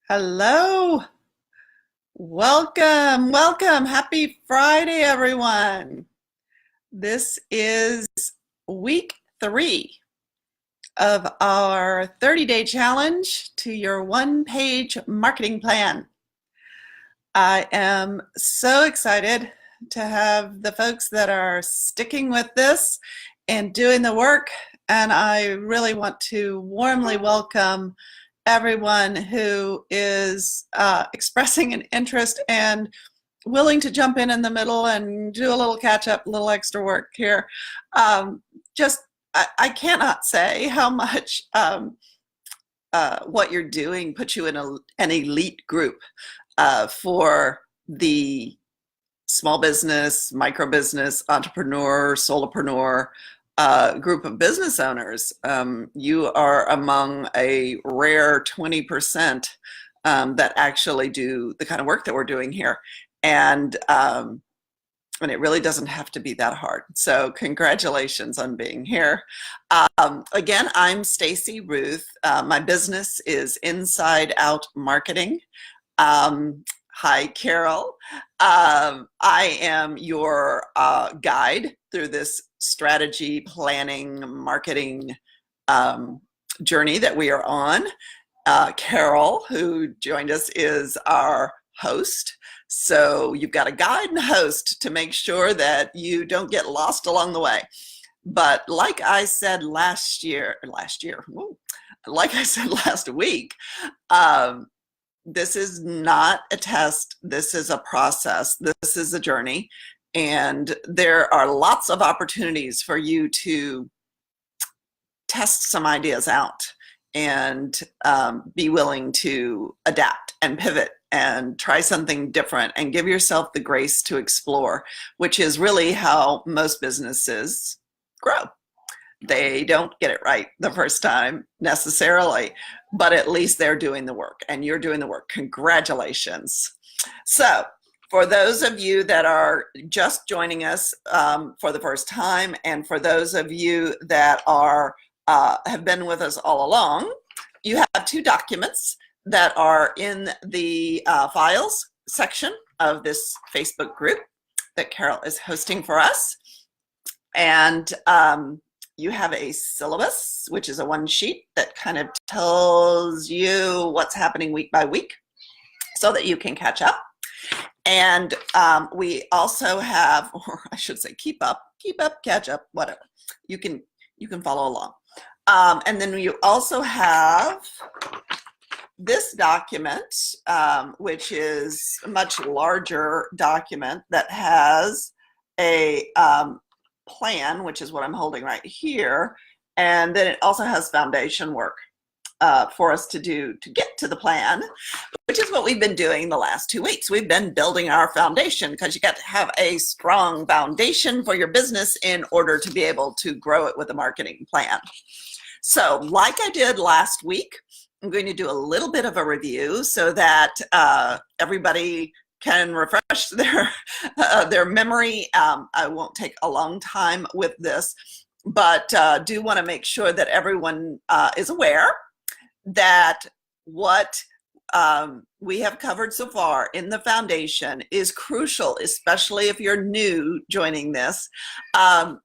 Hello. Welcome. Happy Friday, everyone. This is week 3 of our 30-day challenge to your one-page marketing plan. I am so excited to have the folks that are sticking with this and doing the work, and I really want to warmly welcome everyone who is expressing an interest and willing to jump in the middle and do a little catch up, a little extra work here. I cannot say how much what you're doing puts you in an elite group for the small business, micro business, entrepreneur, solopreneur group of business owners. You are among a rare 20% that actually do the kind of work that we're doing here. And it really doesn't have to be that hard. So congratulations on being here. Again, I'm Stacy Ruth. My business is Inside Out Marketing. Hi, Carol. I am your guide through this strategy, planning, marketing journey that we are on. Carol, who joined us, is our host. So you've got a guide and a host to make sure that you don't get lost along the way. But like I said last week, this is not a test. This is a process. This is a journey. And there are lots of opportunities for you to test some ideas out and be willing to adapt and pivot and try something different and give yourself the grace to explore, which is really how most businesses grow. They don't get it right the first time necessarily, but at least they're doing the work and you're doing the work. Congratulations. So for those of you that are just joining us for the first time, and for those of you that are have been with us all along, you have 2 documents that are in the files section of this Facebook group that Carol is hosting for us. And you have a syllabus, which is a 1 sheet that kind of tells you what's happening week by week so that you can catch up. And we also have, or I should say, keep up, catch up, whatever. You can follow along. And then you also have this document, which is a much larger document that has a plan, which is what I'm holding right here. And then it also has foundation work for us to do to get to the plan, which is what we've been doing the last 2 weeks. We've been building our foundation because you got to have a strong foundation for your business in order to be able to grow it with a marketing plan. So like I did last week, I'm going to do a little bit of a review so that everybody can refresh their memory. I won't take a long time with this, but do want to make sure that everyone is aware that what we have covered so far in the foundation is crucial, especially if you're new joining this,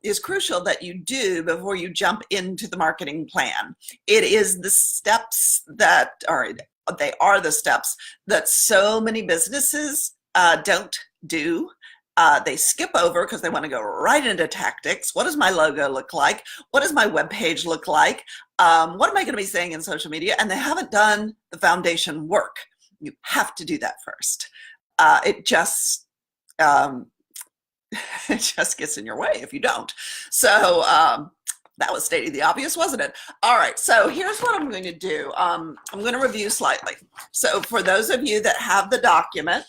is crucial that you do before you jump into the marketing plan. It is the steps that they are the steps that so many businesses don't do. They skip over because they want to go right into tactics. What does my logo look like? What does my webpage look like? What am I going to be saying in social media? And they haven't done the foundation work. You have to do that first. It just gets in your way if you don't. So that was stating the obvious, wasn't it? All right, so here's what I'm going to do. I'm going to review slightly. So for those of you that have the document,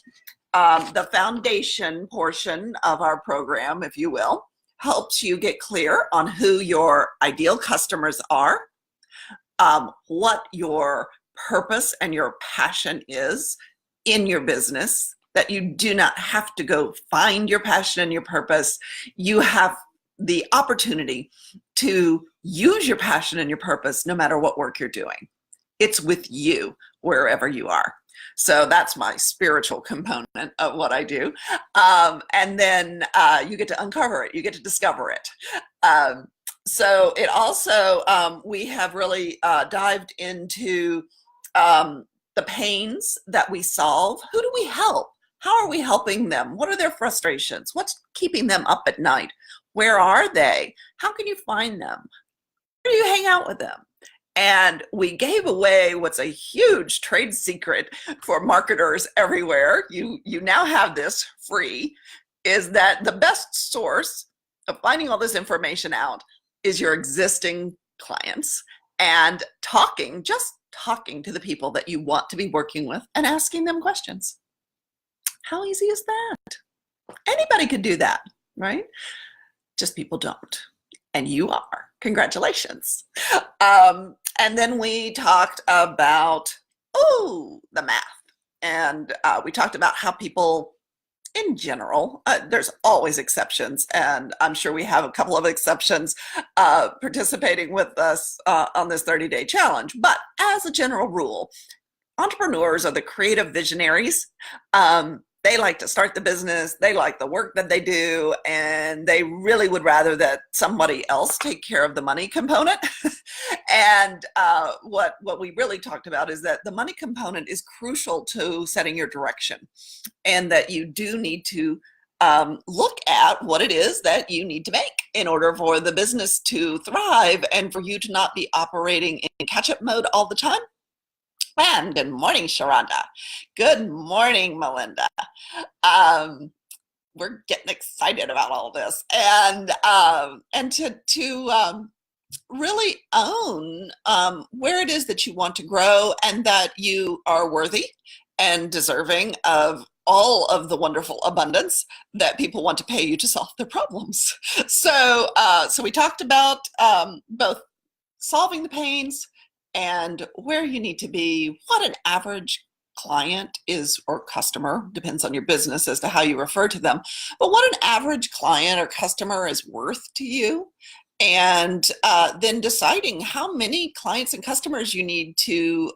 the foundation portion of our program, if you will, helps you get clear on who your ideal customers are, what your purpose and your passion is in your business, that you do not have to go find your passion and your purpose. You have the opportunity to use your passion and your purpose no matter what work you're doing. It's with you wherever you are. So that's my spiritual component of what I do. And then you get to uncover it, you get to discover it. So it also, we have really dived into the pains that we solve. Who do we help? How are we helping them? What are their frustrations? What's keeping them up at night? Where are they? How can you find them? Where do you hang out with them? And we gave away what's a huge trade secret for marketers everywhere. You now have this free, is that the best source of finding all this information out is your existing clients, and just talking to the people that you want to be working with and asking them questions. How easy is that? Anybody could do that, right? Just people don't. And you are. Congratulations. And then we talked about, the math. And we talked about how people, in general, there's always exceptions. And I'm sure we have a couple of exceptions participating with us on this 30-day challenge. But as a general rule, entrepreneurs are the creative visionaries. They like to start the business, they like the work that they do, and they really would rather that somebody else take care of the money component. And what we really talked about is that the money component is crucial to setting your direction, and that you do need to look at what it is that you need to make in order for the business to thrive and for you to not be operating in catch-up mode all the time. And good morning, Sharonda. Good morning, Melinda. We're getting excited about all this, and to really own where it is that you want to grow, and that you are worthy and deserving of all of the wonderful abundance that people want to pay you to solve their problems. So we talked about both solving the pains and where you need to be, what an average client is, or customer, depends on your business as to how you refer to them, but what an average client or customer is worth to you, and then deciding how many clients and customers you need to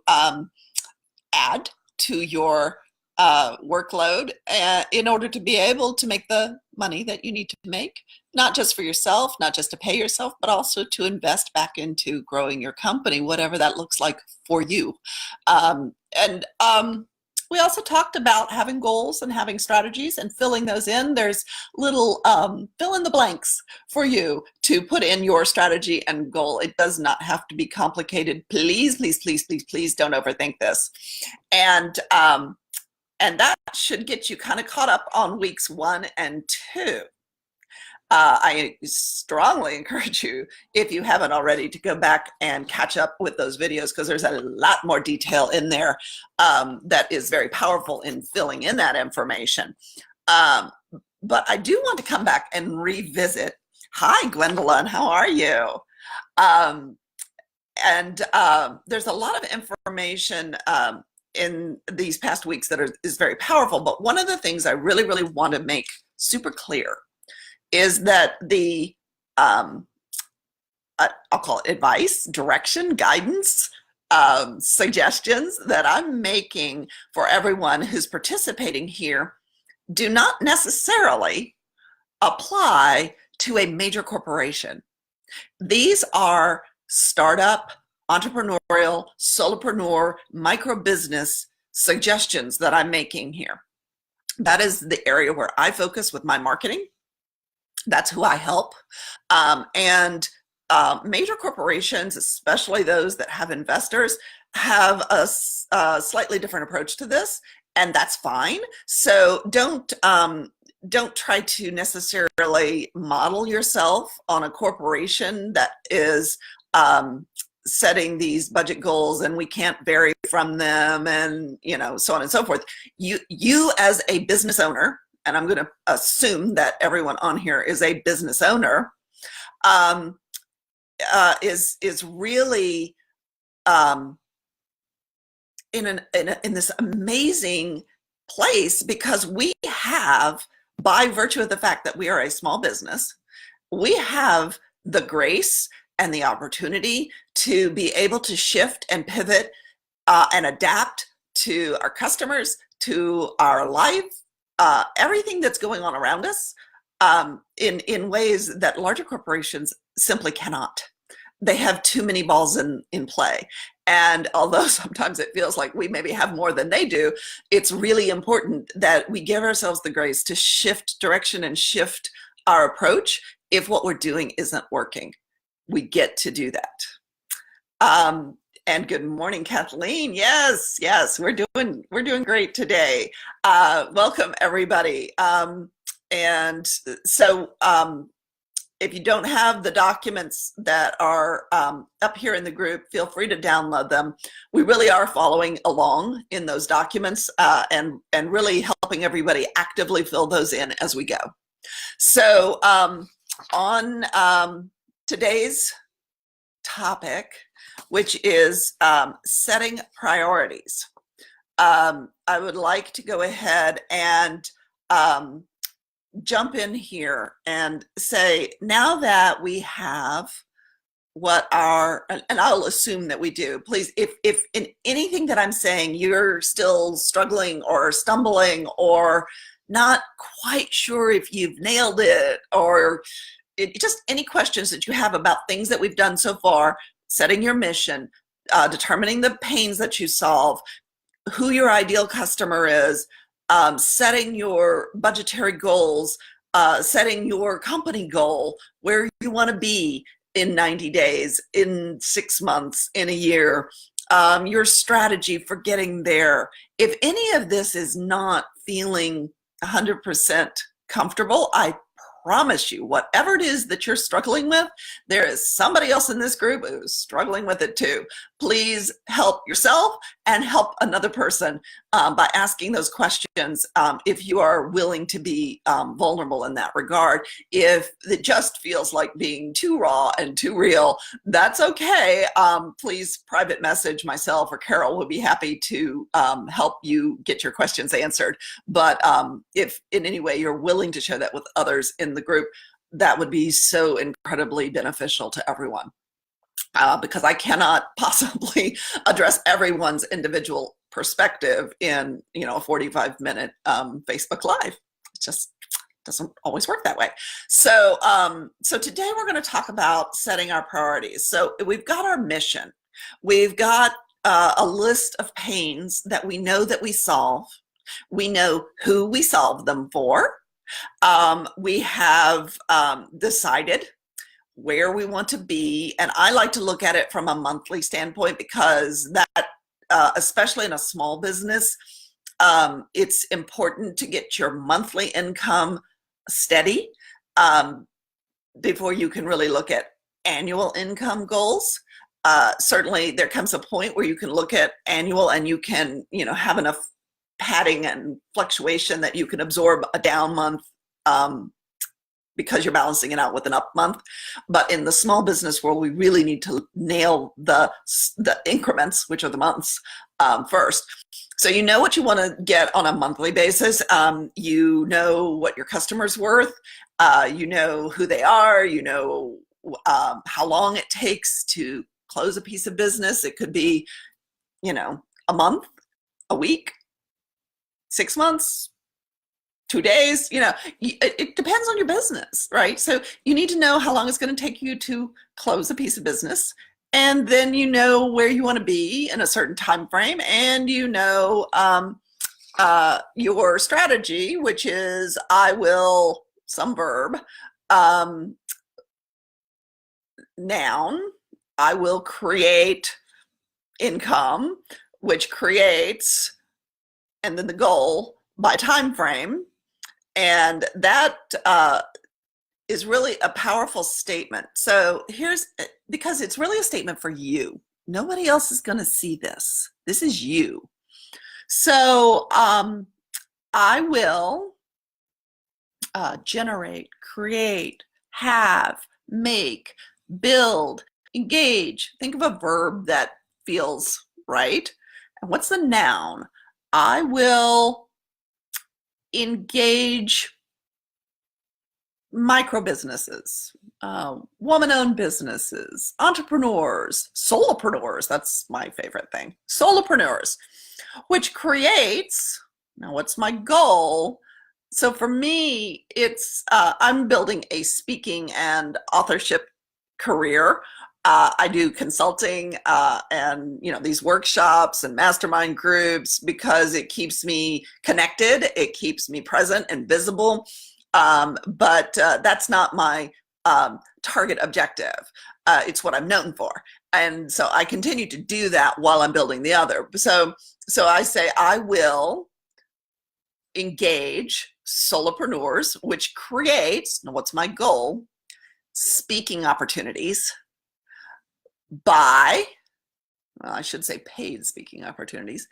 add to your workload in order to be able to make the money that you need to make, not just for yourself, not just to pay yourself, but also to invest back into growing your company, whatever that looks like for you. We also talked about having goals and having strategies and filling those in. There's little fill in the blanks for you to put in your strategy and goal. It does not have to be complicated. Please, please, please, please, please don't overthink this. And that should get you kind of caught up on weeks 1 and 2. I strongly encourage you, if you haven't already, to go back and catch up with those videos, because there's a lot more detail in there that is very powerful in filling in that information. But I do want to come back and revisit. Hi, Gwendolyn, how are you? There's a lot of information in these past weeks that is very powerful, but one of the things I really, really want to make super clear is that the, I'll call it advice, direction, guidance, suggestions that I'm making for everyone who's participating here do not necessarily apply to a major corporation. These are startup, entrepreneurial, solopreneur, micro business suggestions that I'm making here. That is the area where I focus with my marketing. That's who I help. Major corporations, especially those that have investors, have a slightly different approach to this, and that's fine. So don't try to necessarily model yourself on a corporation that is setting these budget goals and we can't vary from them, and so on and so forth. You as a business owner, and I'm going to assume that everyone on here is a business owner, is really in this amazing place, because we have, by virtue of the fact that we are a small business, we have the grace and the opportunity to be able to shift and pivot and adapt to our customers, to our life, everything that's going on around us, in ways that larger corporations simply cannot. They have too many balls in play. And although sometimes it feels like we maybe have more than they do, it's really important that we give ourselves the grace to shift direction and shift our approach if what we're doing isn't working. We get to do that. And good morning, Kathleen. Yes, we're doing great today. Welcome, everybody. And so if you don't have the documents that are up here in the group, feel free to download them. We really are following along in those documents and really helping everybody actively fill those in as we go. So on today's topic, which is setting priorities, I would like to go ahead and jump in here and say, now that we have what our, and I'll assume that we do, please, if in anything that I'm saying you're still struggling or stumbling or not quite sure if you've nailed it, or just any questions that you have about things that we've done so far, setting your mission, determining the pains that you solve, who your ideal customer is, setting your budgetary goals, setting your company goal, where you want to be in 90 days, in 6 months, in a year, your strategy for getting there. If any of this is not feeling 100% comfortable, I promise you, whatever it is that you're struggling with, there is somebody else in this group who's struggling with it too. Please help yourself and help another person by asking those questions if you are willing to be vulnerable in that regard. If it just feels like being too raw and too real, that's okay. Please private message myself or Carol. Will be happy to help you get your questions answered. But if in any way you're willing to share that with others in the group, that would be so incredibly beneficial to everyone. Because I cannot possibly address everyone's individual perspective in, a 45-minute Facebook Live. It just doesn't always work that way. So, so today we're going to talk about setting our priorities. So we've got our mission. We've got a list of pains that we know that we solve. We know who we solve them for. We have decided where we want to be, and I like to look at it from a monthly standpoint because that, especially in a small business, it's important to get your monthly income steady before you can really look at annual income goals. Certainly there comes a point where you can look at annual and you can, have enough padding and fluctuation that you can absorb a down month because you're balancing it out with an up month. But in the small business world, we really need to nail the increments, which are the months, first. So you know what you want to get on a monthly basis. You know what your customer's worth. You know who they are. You know how long it takes to close a piece of business. It could be, a month, a week, 6 months, 2 days, it depends on your business, right? So you need to know how long it's going to take you to close a piece of business. And then you know where you want to be in a certain time frame, and your strategy, which is some verb, noun, I will create income, which creates, and then the goal by time frame. And that is really a powerful statement. So because it's really a statement for you. Nobody else is going to see this. This is you. So I will generate, create, have, make, build, engage. Think of a verb that feels right. And what's the noun? I will engage micro businesses. woman-owned businesses, entrepreneurs, solopreneurs, that's my favorite thing, solopreneurs, which creates, now what's my goal? So for me, it's, I'm building a speaking and authorship career. I do consulting and these workshops and mastermind groups because it keeps me connected, it keeps me present and visible, but that's not my target objective. It's what I'm known for, and so I continue to do that while I'm building the other. So I say I will engage solopreneurs, which creates, now what's my goal? Speaking opportunities by, well, I should say paid speaking opportunities,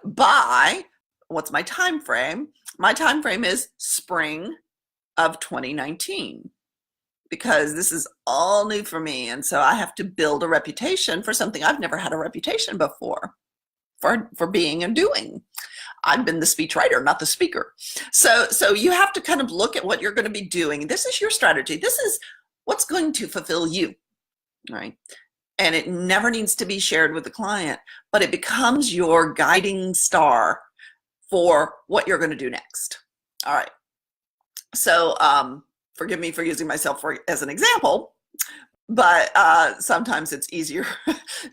by, what's my time frame? My time frame is spring of 2019, because this is all new for me. And so I have to build a reputation for something I've never had a reputation before for being and doing. I've been the speechwriter, not the speaker. So you have to kind of look at what you're going to be doing. This is your strategy. This is what's going to fulfill you, right? And it never needs to be shared with the client, but it becomes your guiding star for what you're going to do next. All right. So forgive me for using myself as an example, but sometimes it's easier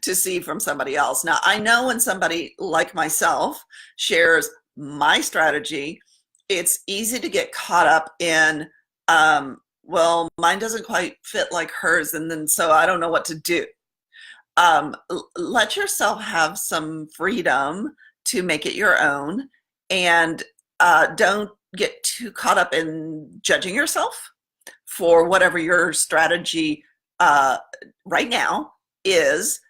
to see from somebody else. Now, I know when somebody like myself shares my strategy, it's easy to get caught up in, well, mine doesn't quite fit like hers, and then so I don't know what to do. Let yourself have some freedom to make it your own, and don't get too caught up in judging yourself for whatever your strategy right now is,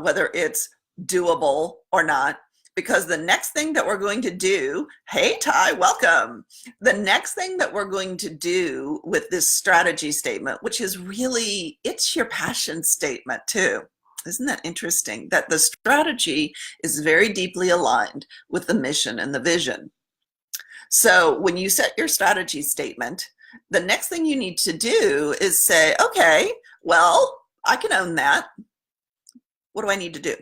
whether it's doable or not, because the next thing that we're going to do, hey Ty, welcome. The next thing that we're going to do with this strategy statement, which is really, it's your passion statement too. Isn't that interesting that the strategy is very deeply aligned with the mission and the vision? So when you set your strategy statement, the next thing you need to do is say, okay, well, I can own that. What do I need to do?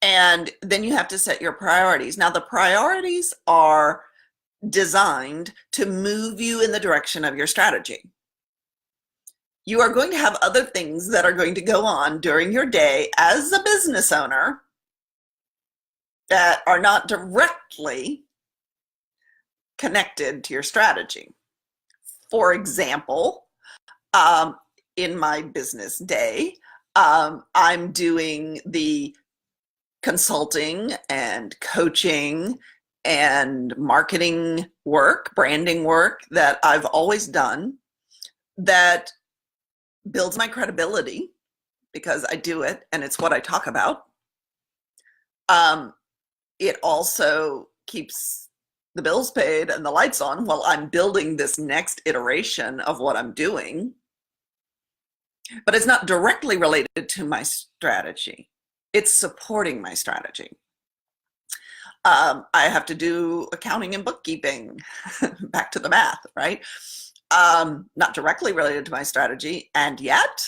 And then you have to set your priorities. Now, the priorities are designed to move you in the direction of your strategy. You are going to have other things that are going to go on during your day as a business owner that are not directly connected to your strategy. For example, in my business day, I'm doing the consulting and coaching and marketing work, branding work that I've always done, that builds my credibility because I do it and it's what I talk about. It also keeps the bills paid and the lights on while I'm building this next iteration of what I'm doing. But it's not directly related to my strategy. It's supporting my strategy. I have to do accounting and bookkeeping, back to the math, right? Not directly related to my strategy, and yet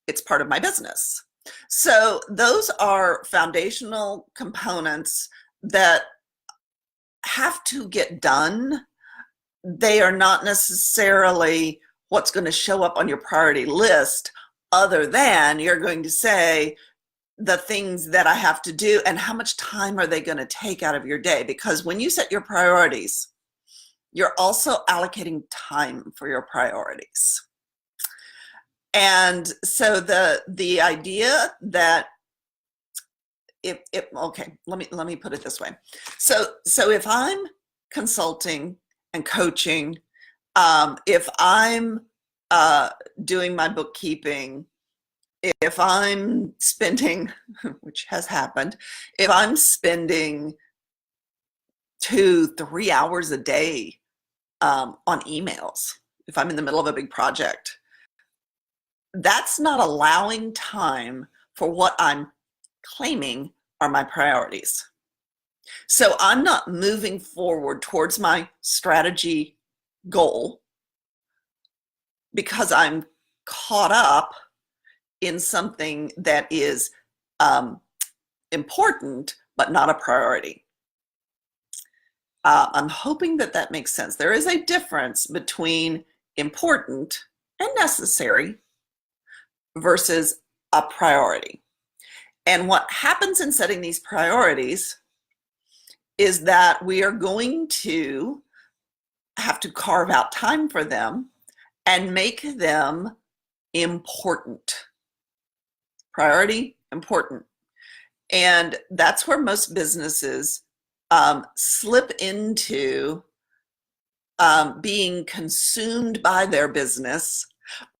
it's part of my business. So those are foundational components that have to get done. They are not necessarily what's going to show up on your priority list, other than you're going to say the things that I have to do and how much time are they going to take out of your day. Because when you set your priorities, you're also allocating time for your priorities. And so the idea that okay, let me put it this way. So if I'm consulting and coaching, if I'm doing my bookkeeping, if I'm spending, which has happened, if I'm spending 2-3 hours a day on emails, if I'm in the middle of a big project, that's not allowing time for what I'm claiming are my priorities. So I'm not moving forward towards my strategy goal because I'm caught up in something that is important, but not a priority. I'm hoping that that makes sense. There is a difference between important and necessary versus a priority. And what happens in setting these priorities is that we are going to have to carve out time for them and make them important. Priority, important. And that's where most businesses slip into being consumed by their business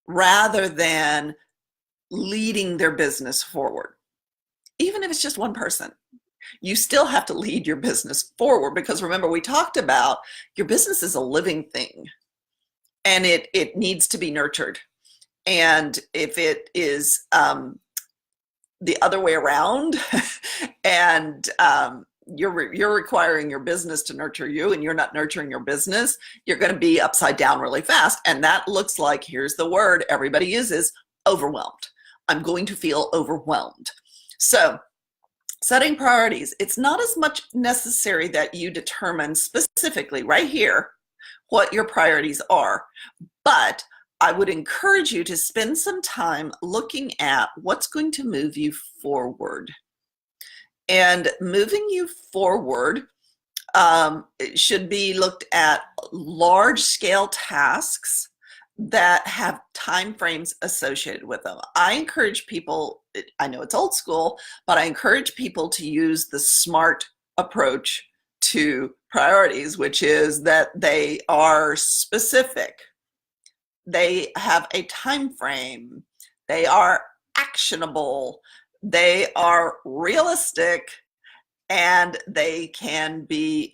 rather than leading their business forward. Even if it's just one person, you still have to lead your business forward, because remember, we talked about your business is a living thing and it needs to be nurtured. And if it is the other way around and you're requiring your business to nurture you and you're not nurturing your business, you're going to be upside down really fast. And that looks like, here's the word everybody uses, overwhelmed. I'm going to feel overwhelmed. So setting priorities, it's not as much necessary that you determine specifically right here what your priorities are, but I would encourage you to spend some time looking at what's going to move you forward. And moving you forward it should be looked at large scale tasks that have time frames associated with them. I encourage people, I know it's old school, but I encourage people to use the SMART approach to priorities, which is that they are specific, they have a time frame, they are actionable, they are realistic, and they can be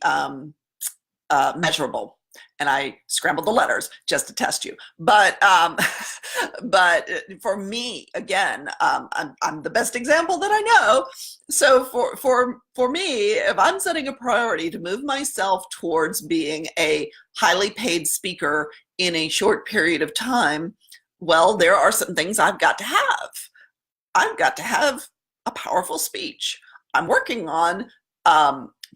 measurable. And I scrambled the letters just to test you. But for me, again, I'm the best example that I know. So for me, if I'm setting a priority to move myself towards being a highly paid speaker in a short period of time, well, there are some things I've got to have. I've got to have a powerful speech. I'm working on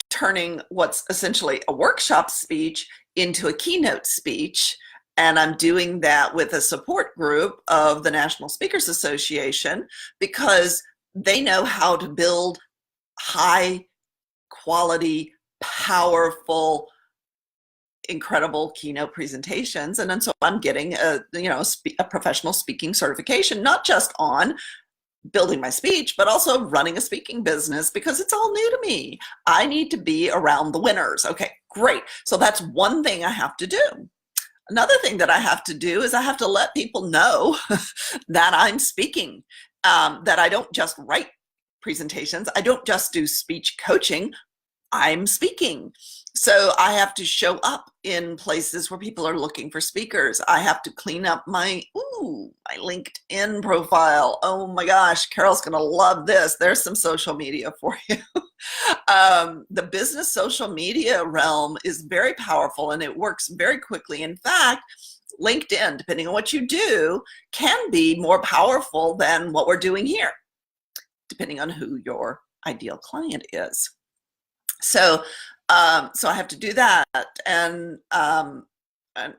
turning what's essentially a workshop speech into a keynote speech. And I'm doing that with a support group of the National Speakers Association, because they know how to build high quality, powerful, incredible keynote presentations. And then so I'm getting a professional speaking certification, not just on building my speech, but also running a speaking business, because it's all new to me. I need to be around the winners. Okay, great. So that's one thing I have to do. Another thing that I have to do is I have to let people know that I'm speaking, that I don't just write presentations. I don't just do speech coaching. I'm speaking. So I have to show up in places where people are looking for speakers. I have to clean up my LinkedIn profile. Oh my gosh, Carol's going to love this. There's some social media for you. The business social media realm is very powerful and it works very quickly. In fact, LinkedIn, depending on what you do, can be more powerful than what we're doing here, depending on who your ideal client is. So I have to do that, and I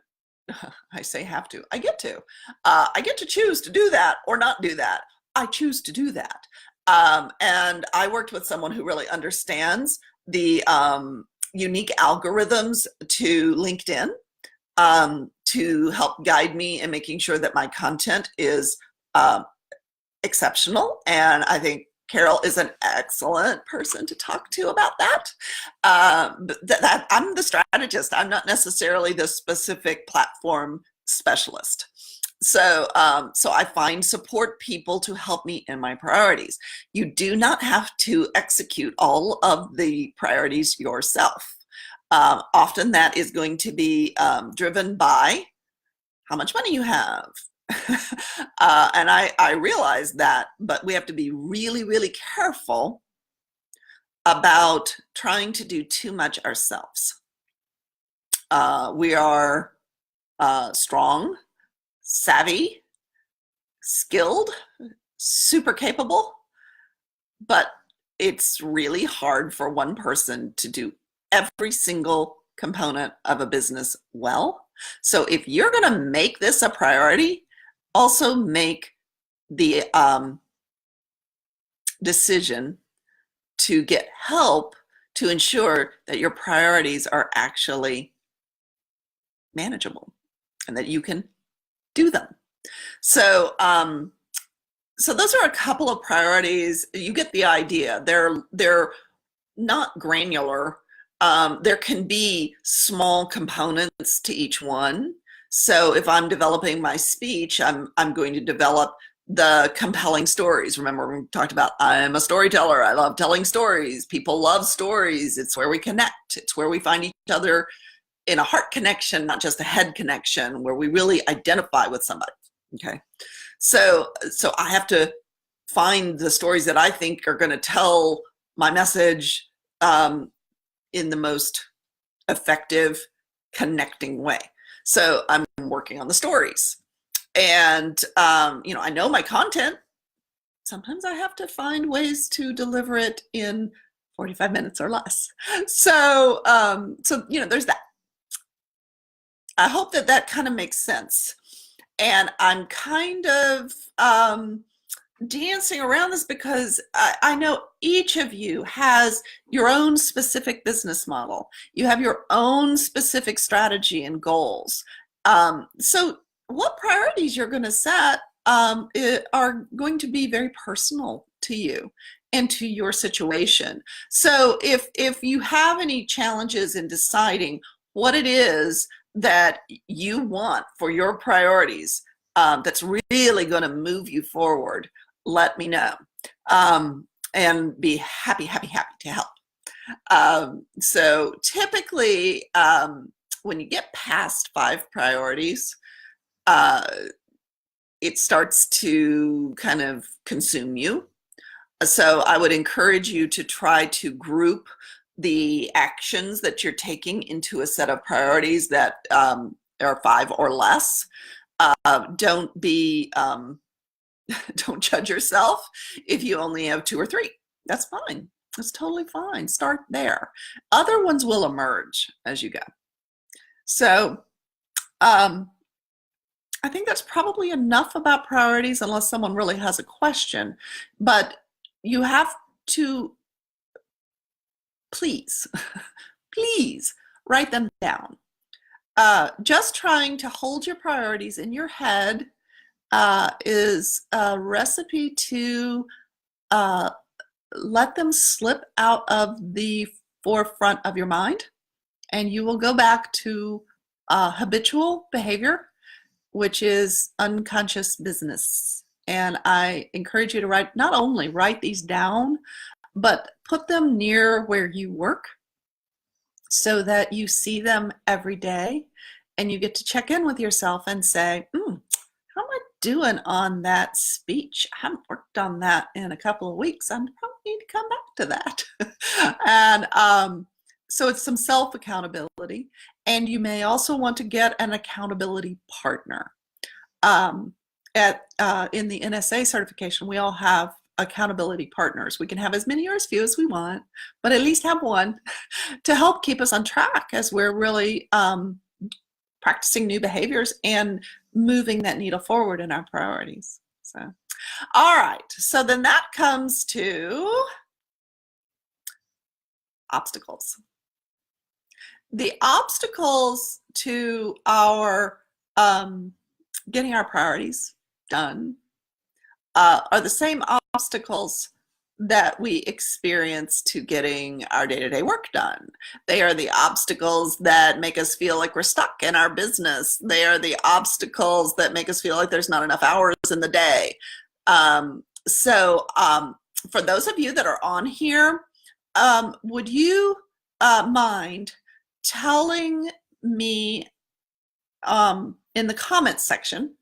say have to. I get to choose to do that or not do that. I choose to do that, and I worked with someone who really understands the unique algorithms to LinkedIn to help guide me in making sure that my content is exceptional. And I think Carol is an excellent person to talk to about that. I'm the strategist. I'm not necessarily the specific platform specialist. So I find support people to help me in my priorities. You do not have to execute all of the priorities yourself. Often that is going to be driven by how much money you have. And I realize that, but we have to be really, really careful about trying to do too much ourselves. We are strong, savvy, skilled, super capable, but it's really hard for one person to do every single component of a business well. So if you're going to make this a priority, also make the decision to get help to ensure that your priorities are actually manageable and that you can do them. So, so those are a couple of priorities. You get the idea. They're not granular. There can be small components to each one. So if I'm developing my speech, I'm going to develop the compelling stories. Remember, we talked about I'm a storyteller. I love telling stories. People love stories. It's where we connect. It's where we find each other in a heart connection, not just a head connection, where we really identify with somebody. Okay. So I have to find the stories that I think are going to tell my message in the most effective, connecting way. So I'm working on the stories. And, I know my content. Sometimes I have to find ways to deliver it in 45 minutes or less. So, there's that. I hope that kind of makes sense. And I'm kind of dancing around this because I know each of you has your own specific business model. You have your own specific strategy and goals. So what priorities you're going to set are going to be very personal to you and to your situation. So if you have any challenges in deciding what it is that you want for your priorities that's really going to move you forward, let me know, and be happy to help. So typically, when you get past 5 priorities, it starts to kind of consume you. So I would encourage you to try to group the actions that you're taking into a set of priorities that are 5 or less. Don't judge yourself if you only have 2 or 3. That's fine. That's totally fine. Start there. Other ones will emerge as you go. So I think that's probably enough about priorities unless someone really has a question. But you have to please write them down. Just trying to hold your priorities in your head is a recipe to let them slip out of the forefront of your mind, and you will go back to habitual behavior, which is unconscious business. And I encourage you to not only write these down, but put them near where you work so that you see them every day and you get to check in with yourself and say, how am I doing on that speech? I haven't worked on that in a couple of weeks. I probably need to come back to that. And so it's some self-accountability. And you may also want to get an accountability partner. In the NSA certification, we all have accountability partners. We can have as many or as few as we want, but at least have one to help keep us on track as we're really practicing new behaviors and moving that needle forward in our priorities. So, all right. So then that comes to obstacles. The obstacles to our getting our priorities done are the same obstacles that we experience to getting our day-to-day work done. They are the obstacles that make us feel like we're stuck in our business. They are the obstacles that make us feel like there's not enough hours in the day. So for those of you that are on here, would you mind telling me in the comments section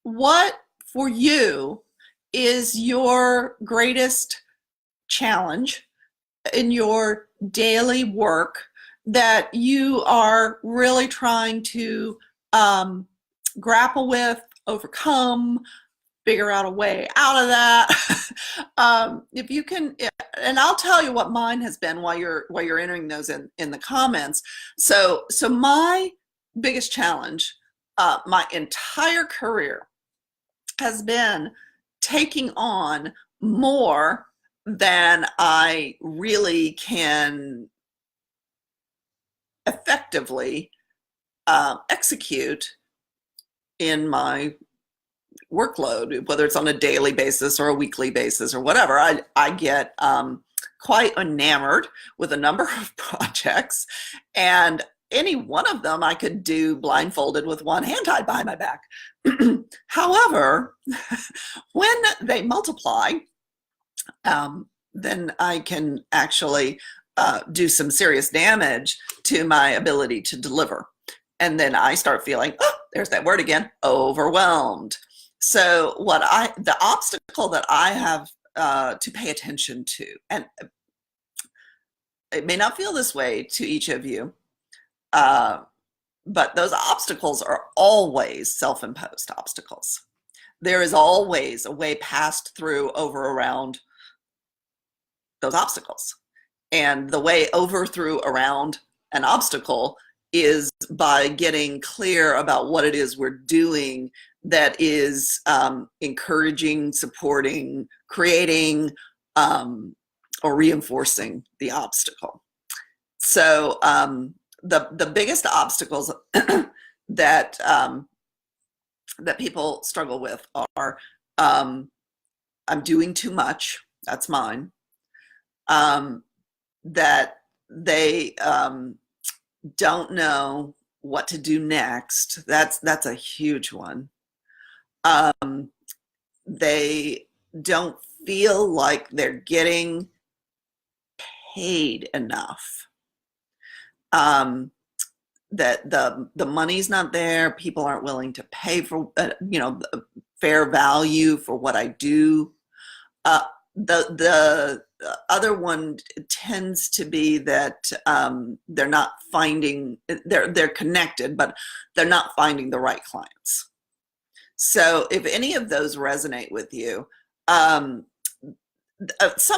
what for you is your greatest challenge in your daily work that you are really trying to grapple with, overcome, figure out a way out of that. If you can, and I'll tell you what mine has been while you're entering those in the comments. So my biggest challenge, my entire career, has been taking on more than I really can effectively execute in my workload, whether it's on a daily basis or a weekly basis or whatever. I get quite enamored with a number of projects, and any one of them I could do blindfolded with one hand tied behind my back. However, when they multiply, then I can actually do some serious damage to my ability to deliver. And then I start feeling, oh, there's that word again, overwhelmed. So the obstacle that I have to pay attention to, and it may not feel this way to each of you, but those obstacles are always self-imposed obstacles. There is always a way passed through, over, around those obstacles. And the way over, through, around an obstacle is by getting clear about what it is we're doing that is encouraging, supporting, creating, or reinforcing the obstacle. So the biggest obstacles that people struggle with are I'm doing too much. That's mine. That they don't know what to do next. That's a huge one. They don't feel like they're getting paid enough. That the money's not there. People aren't willing to pay for fair value for what I do. The other one tends to be that they're not finding, they're connected, but they're not finding the right clients. So if any of those resonate with you, some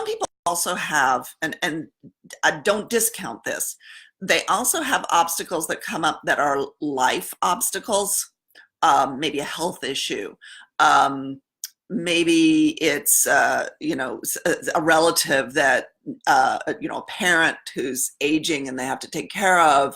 people also have, and I don't discount this, they also have obstacles that come up that are life obstacles, maybe a health issue. Maybe it's a relative that a parent who's aging and they have to take care of.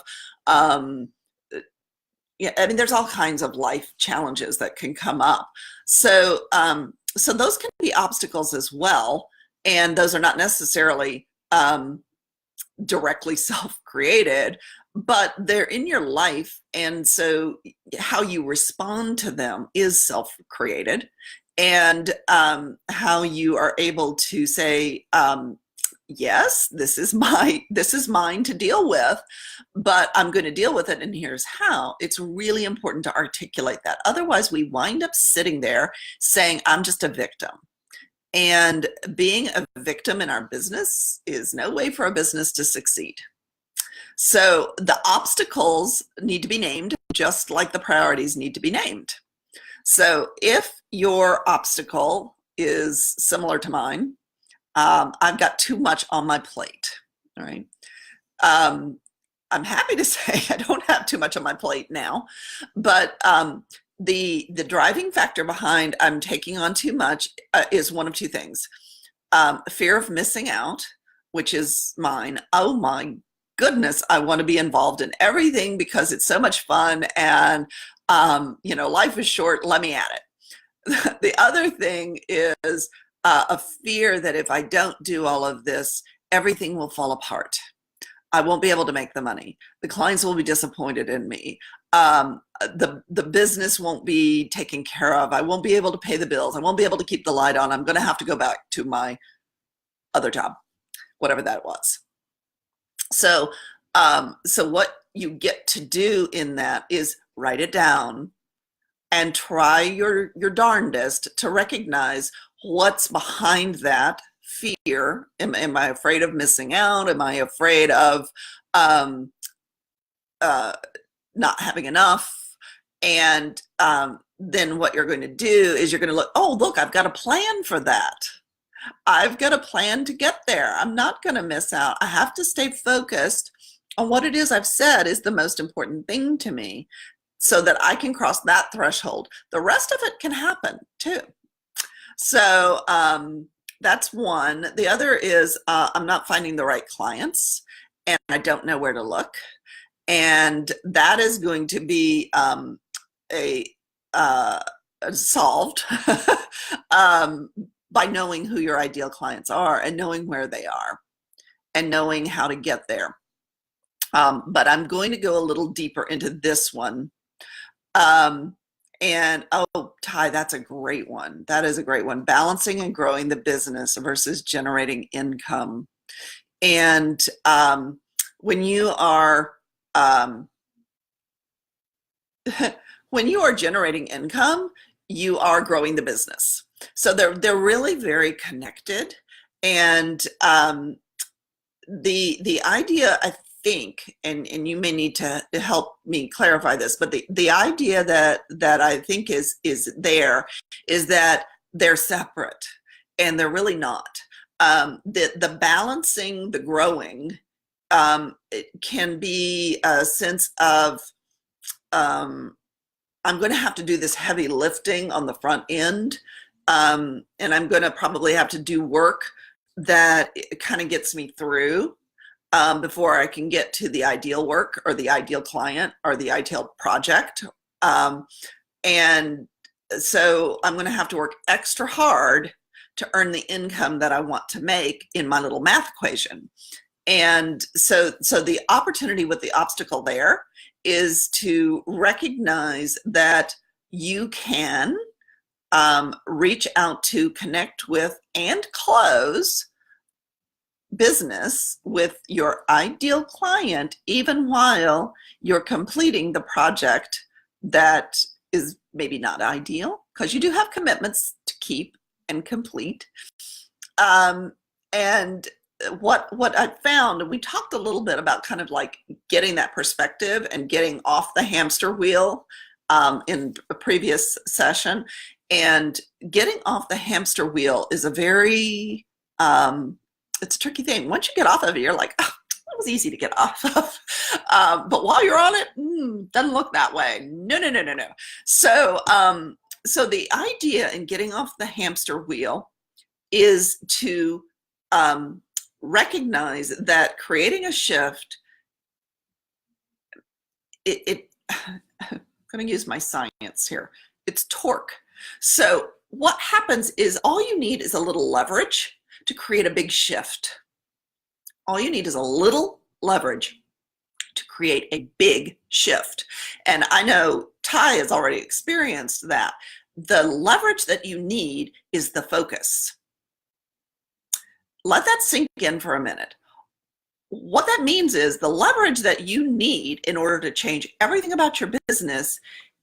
There's all kinds of life challenges that can come up. So those can be obstacles as well, and those are not necessarily directly self-created, but they're in your life, and so how you respond to them is self-created. And how you are able to say, yes, this is mine to deal with, but I'm going to deal with it, and here's how. It's really important to articulate that. Otherwise, we wind up sitting there saying, I'm just a victim. And being a victim in our business is no way for a business to succeed. So the obstacles need to be named, just like the priorities need to be named. So if your obstacle is similar to mine, I've got too much on my plate, all right? I'm happy to say I don't have too much on my plate now, but the driving factor behind I'm taking on too much is one of two things. Fear of missing out, which is mine. Oh my goodness, I want to be involved in everything because it's so much fun, and life is short, let me at it. The other thing is a fear that if I don't do all of this, everything will fall apart. I won't be able to make the money. The clients will be disappointed in me. The business won't be taken care of. I won't be able to pay the bills. I won't be able to keep the light on. I'm going to have to go back to my other job, whatever that was. So what you get to do in that is write it down and try your darndest to recognize what's behind that fear. Am I afraid of missing out? Am I afraid of not having enough? And then what you're going to do is you're going to look, oh, look, I've got a plan for that. I've got a plan to get there. I'm not going to miss out. I have to stay focused on what it is I've said is the most important thing to me so that I can cross that threshold. The rest of it can happen too. So that's one. The other is I'm not finding the right clients and I don't know where to look. And that is going to be solved by knowing who your ideal clients are and knowing where they are and knowing how to get there. But I'm going to go a little deeper into this one. And oh, Ty, that's a great one. That is a great one. Balancing and growing the business versus generating income. And when you are generating income, you are growing the business. So they're really very connected. And the idea, I think, and you may need to help me clarify this, but the idea that I think is there is that they're separate, and they're really not. The balancing, the growing, it can be a sense of I'm going to have to do this heavy lifting on the front end, and I'm going to probably have to do work that kind of gets me through before I can get to the ideal work or the ideal client or the ideal project. And so I'm going to have to work extra hard to earn the income that I want to make in my little math equation. And so the opportunity with the obstacle there is to recognize that you can reach out to, connect with, and close business with your ideal client, even while you're completing the project that is maybe not ideal, because you do have commitments to keep and complete. And what I found, and we talked a little bit about kind of like getting that perspective and getting off the hamster wheel in a previous session. And getting off the hamster wheel is a very, it's a tricky thing. Once you get off of it, you're like, oh, it was easy to get off of. But while you're on it, doesn't look that way. No. So, so the idea in getting off the hamster wheel is to recognize that creating a shift, I'm going to use my science here. It's torque. So what happens is all you need is a little leverage to create a big shift. All you need is a little leverage to create a big shift. And I know Ty has already experienced that. The leverage that you need is the focus. Let that sink in for a minute. What that means is the leverage that you need in order to change everything about your business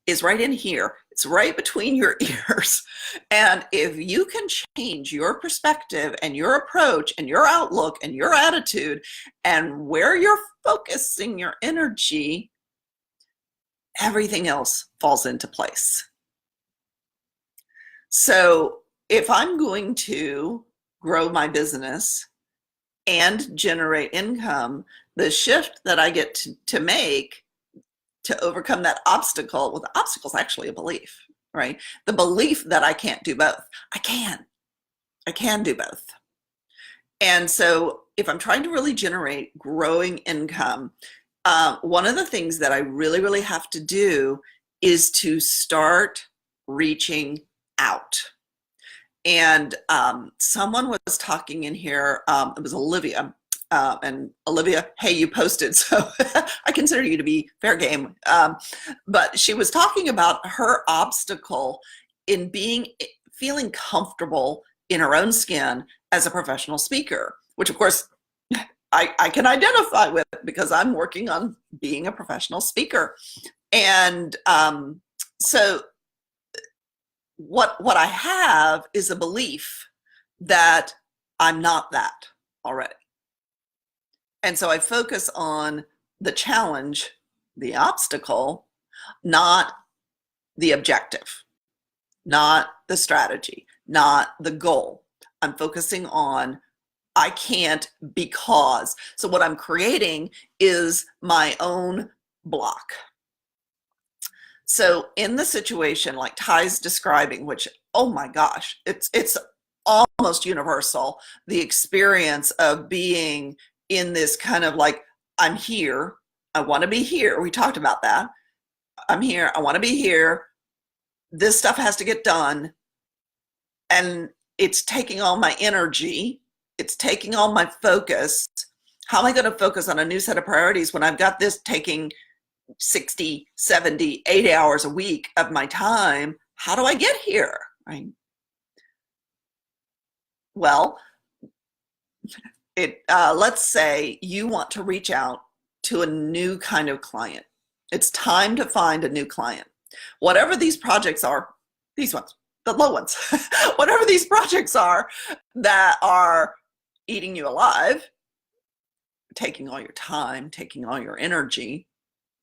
is right in here. It's right between your ears. And if you can change your perspective and your approach and your outlook and your attitude and where you're focusing your energy, everything else falls into place. So if I'm going to grow my business and generate income, the shift that I get to make to overcome that obstacle, well, the obstacle is actually a belief, right? The belief that I can't do both. I can do both. And so if I'm trying to really generate growing income, one of the things that I really have to do is to start reaching out. And someone was talking in here, it was Olivia, and Olivia, hey, you posted, so I consider you to be fair game. But she was talking about her obstacle in feeling comfortable in her own skin as a professional speaker, which of course I can identify with because I'm working on being a professional speaker. And so what I have is a belief that I'm not that already. And so I focus on the challenge, the obstacle, not the objective, not the strategy, not the goal. I'm focusing on I can't because. So what I'm creating is my own block. So in the situation like Ty's describing, which, oh my gosh, it's almost universal, the experience of being in this kind of like, I'm here, I want to be here. We talked about that. I'm here, I want to be here. This stuff has to get done. And it's taking all my energy. It's taking all my focus. How am I going to focus on a new set of priorities when I've got this taking 60, 70, 80 hours a week of my time? How do I get here? Right? Well, let's say you want to reach out to a new kind of client. It's time to find a new client. Whatever these projects are, these ones, the low ones, whatever these projects are that are eating you alive, taking all your time, taking all your energy,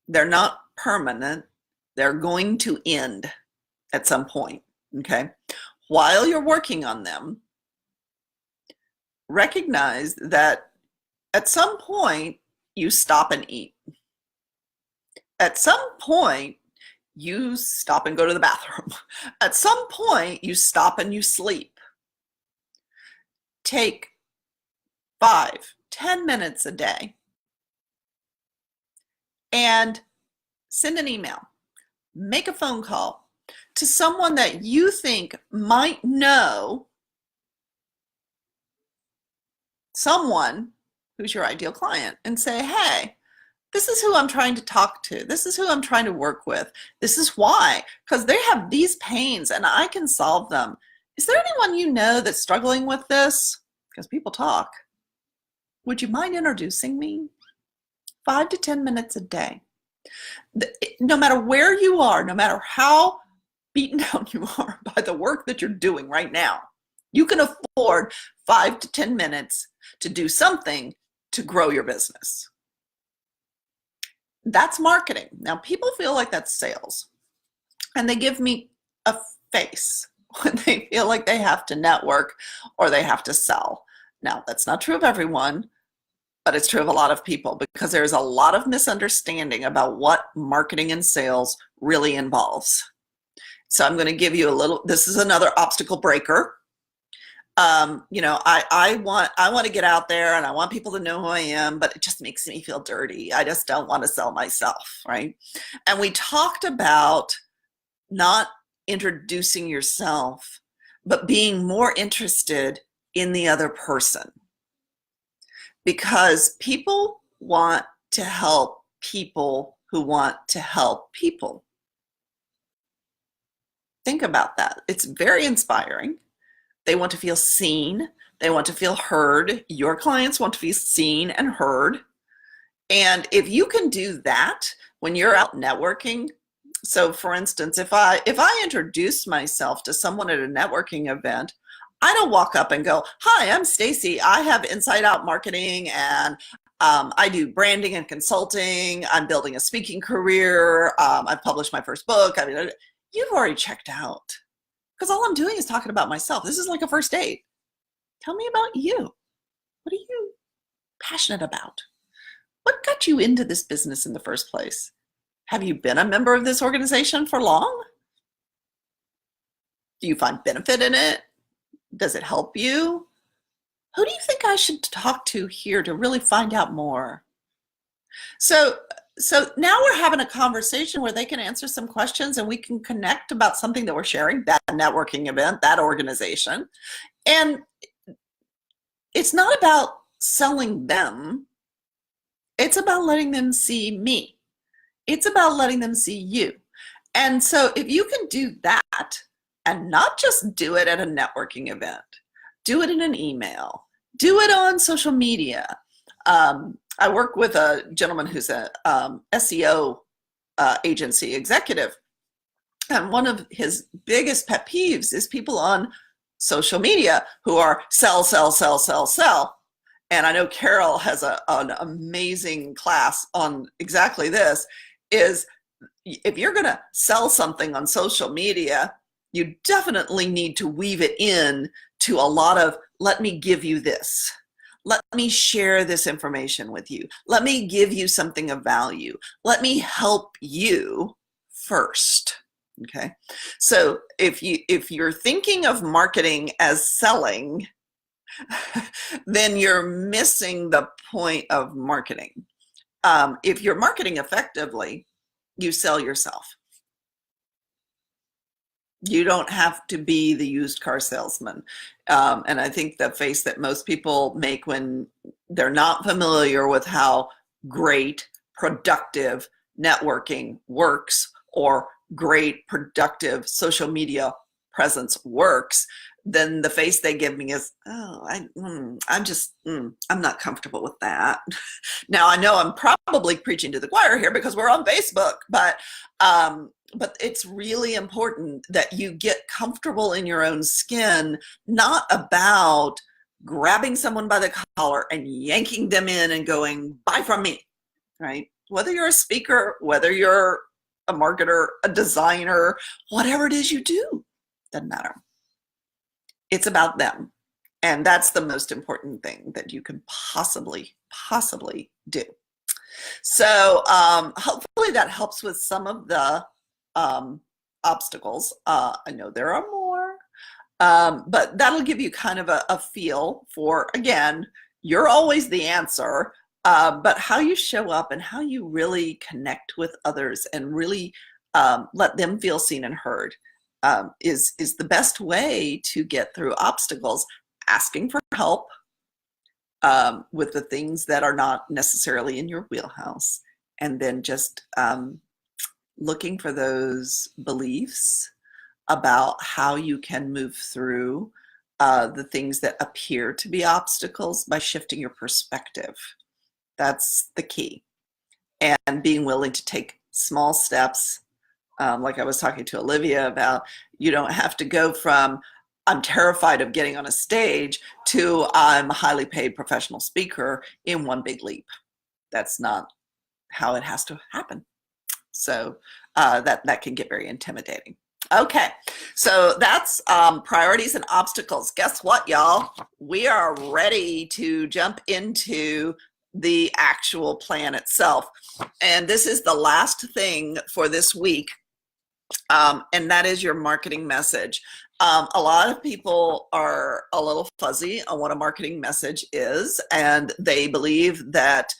they're not permanent. They're going to end at some point, okay? While you're working on them, recognize that at some point you stop and eat. At some point, you stop and go to the bathroom. At some point, you stop and you sleep. Take 5-10 minutes a day and send an email, make a phone call to someone that you think might know someone who's your ideal client and say, hey, this is who I'm trying to talk to. This is who I'm trying to work with. This is why, because they have these pains and I can solve them. Is there anyone you know that's struggling with this? Because people talk. Would you mind introducing me? 5 to 10 minutes a day. No matter where you are, no matter how beaten down you are by the work that you're doing right now, you can afford 5 to 10 minutes to do something to grow your business. That's marketing. Now, people feel like that's sales, and they give me a face when they feel like they have to network or they have to sell. Now, that's not true of everyone, but it's true of a lot of people because there's a lot of misunderstanding about what marketing and sales really involves. So I'm going to give you a little, this is another obstacle breaker. I want to get out there and I want people to know who I am, but it just makes me feel dirty. I just don't want to sell myself, right? And we talked about not introducing yourself, but being more interested in the other person. Because people want to help people who want to help people. Think about that. It's very inspiring. They want to feel seen. They want to feel heard. Your clients want to be seen and heard. And if you can do that when you're out networking, so for instance, if I introduce myself to someone at a networking event, I don't walk up and go, hi, I'm Stacy. I have Inside Out Marketing and I do branding and consulting. I'm building a speaking career. I've published my first book. I mean, you've already checked out because all I'm doing is talking about myself. This is like a first date. Tell me about you. What are you passionate about? What got you into this business in the first place? Have you been a member of this organization for long? Do you find benefit in it? Does it help you? Who do you think I should talk to here to really find out more? So now we're having a conversation where they can answer some questions and we can connect about something that we're sharing, that networking event, that organization. And it's not about selling them. It's about letting them see me. It's about letting them see you. And so if you can do that and not just do it at a networking event, do it in an email, do it on social media. I work with a gentleman who's a SEO agency executive. And one of his biggest pet peeves is people on social media who are sell, sell, sell, sell, sell. And I know Carol has an amazing class on exactly this, is if you're going to sell something on social media, you definitely need to weave it in to a lot of, let me give you this. Let me share this information with you. Let me give you something of value. Let me help you first. Okay. So if you're thinking of marketing as selling, then you're missing the point of marketing. If you're marketing effectively, you sell yourself. You don't have to be the used car salesman. And I think the face that most people make when they're not familiar with how great, productive networking works, or great, productive social media presence works, then the face they give me is, oh, I'm not comfortable with that. Now, I know I'm probably preaching to the choir here because we're on Facebook, but it's really important that you get comfortable in your own skin, not about grabbing someone by the collar and yanking them in and going, buy from me, right? Whether you're a speaker, whether you're a marketer, a designer, whatever it is you do, doesn't matter. It's about them. And that's the most important thing that you can possibly do. So hopefully that helps with some of the obstacles. I know there are more, but that'll give you kind of a feel for, again, you're always the answer, but how you show up and how you really connect with others and really let them feel seen and heard is the best way to get through obstacles. Asking for help with the things that are not necessarily in your wheelhouse, and then just looking for those beliefs about how you can move through the things that appear to be obstacles by shifting your perspective. That's the key. And being willing to take small steps, like I was talking to Olivia about. You don't have to go from I'm terrified of getting on a stage to I'm a highly paid professional speaker in one big leap. That's not how it has to happen. So that can get very intimidating. Okay, so that's priorities and obstacles. Guess what, y'all? We are ready to jump into the actual plan itself. And this is the last thing for this week, and that is your marketing message. A lot of people are a little fuzzy on what a marketing message is, and they believe that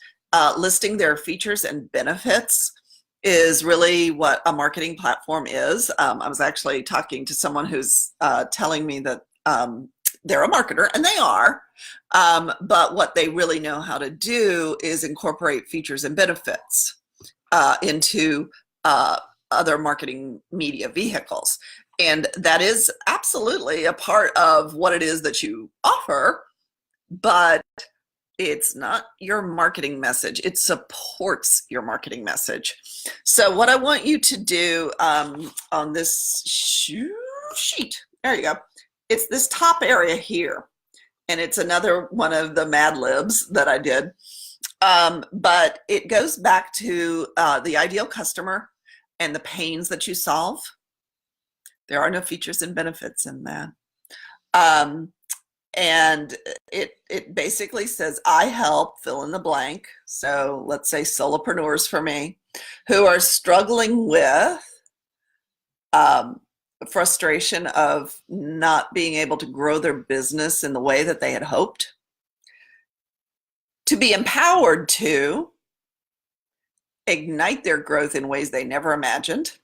listing their features and benefits is really what a marketing platform is. I was actually talking to someone who's telling me that they're a marketer, and they are, but what they really know how to do is incorporate features and benefits into other marketing media vehicles. And that is absolutely a part of what it is that you offer, but it's not your marketing message. It supports your marketing message. So what I want you to do on this sheet, there you go. It's this top area here. And it's another one of the Mad Libs that I did. But it goes back to the ideal customer and the pains that you solve. There are no features and benefits in that. And it basically says, I help fill in the blank. So let's say solopreneurs for me, who are struggling with frustration of not being able to grow their business in the way that they had hoped, to be empowered to ignite their growth in ways they never imagined.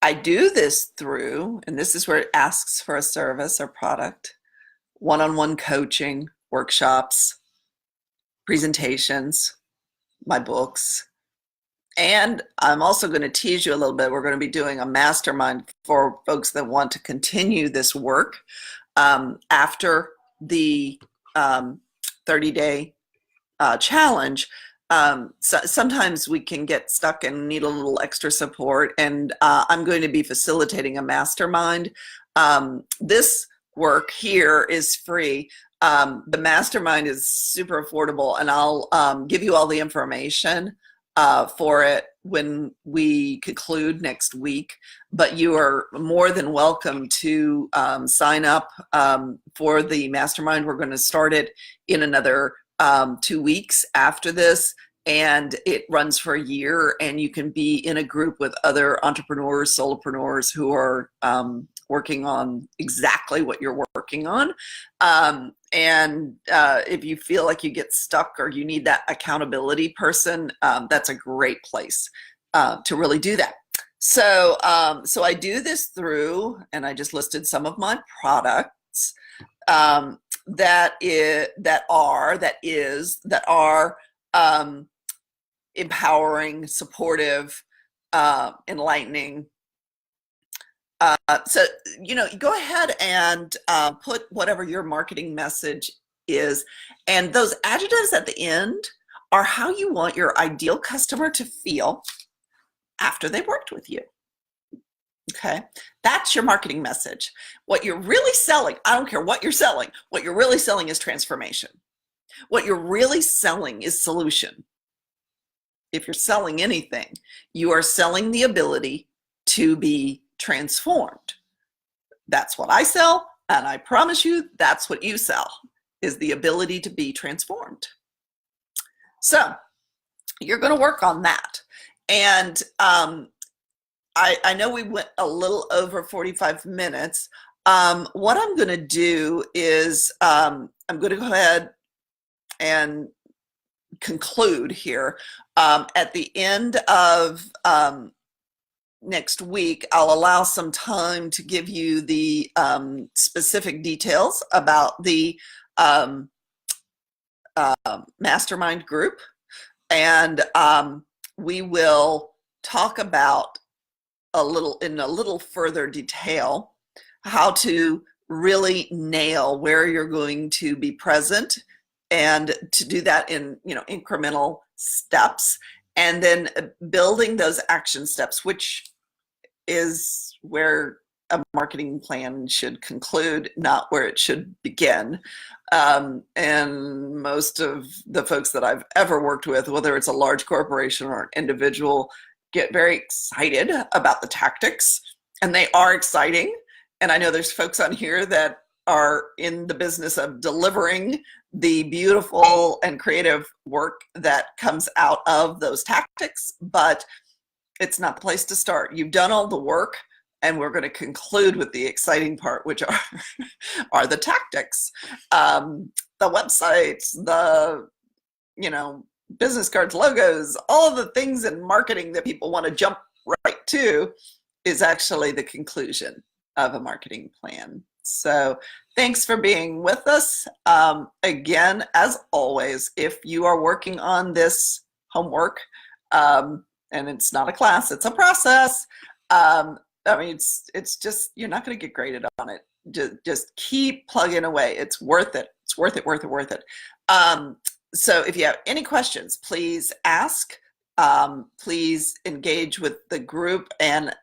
I do this through, and this is where it asks for a service or product, one-on-one coaching, workshops, presentations, my books. And I'm also going to tease you a little bit. We're going to be doing a mastermind for folks that want to continue this work after the 30-day challenge. So sometimes we can get stuck and need a little extra support, and I'm going to be facilitating a mastermind. This work here is free. The mastermind is super affordable, and I'll give you all the information for it when we conclude next week, but you are more than welcome to sign up for the mastermind. We're going to start it in another 2 weeks after this, and it runs for a year, and you can be in a group with other entrepreneurs, solopreneurs who are working on exactly what you're working on. And if you feel like you get stuck or you need that accountability person, that's a great place to really do that. So, so I do this through, and I just listed some of my products that are empowering, supportive, enlightening. So, you know, go ahead and put whatever your marketing message is. And those adjectives at the end are how you want your ideal customer to feel after they've worked with you. Okay, that's your marketing message. What you're really selling, I don't care what you're selling, what you're really selling is transformation. What you're really selling is solution. If you're selling anything, you are selling the ability to be transformed. That's what I sell, and I promise you that's what you sell, is the ability to be transformed. So you're going to work on that. And I know we went a little over 45 minutes. What I'm going to do is I'm going to go ahead and conclude here. At the end of next week, I'll allow some time to give you the specific details about the mastermind group, and we will talk about in a little further detail how to really nail where you're going to be present, and to do that in, you know, incremental steps, and then building those action steps, which is where a marketing plan should conclude, not where it should begin. And most of the folks that I've ever worked with, whether it's a large corporation or an individual, get very excited about the tactics, and they are exciting. And I know there's folks on here that are in the business of delivering the beautiful and creative work that comes out of those tactics, but it's not the place to start. You've done all the work, and we're going to conclude with the exciting part, which are the tactics, the websites, the, you know, business cards, logos, all of the things in marketing that people want to jump right to is actually the conclusion of a marketing plan. So thanks for being with us. Again, as always, if you are working on this homework, and it's not a class, it's a process. I mean, it's just, you're not going to get graded on it. Just keep plugging away. It's worth it. It's worth it, worth it, worth it. So if you have any questions, please ask. Please engage with the group and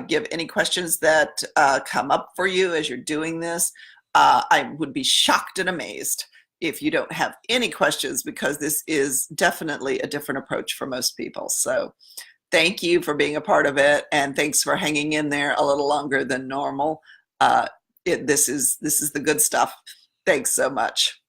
give any questions that come up for you as you're doing this. I would be shocked and amazed if you don't have any questions, because this is definitely a different approach for most people. So thank you for being a part of it, and thanks for hanging in there a little longer than normal. This is the good stuff. Thanks so much.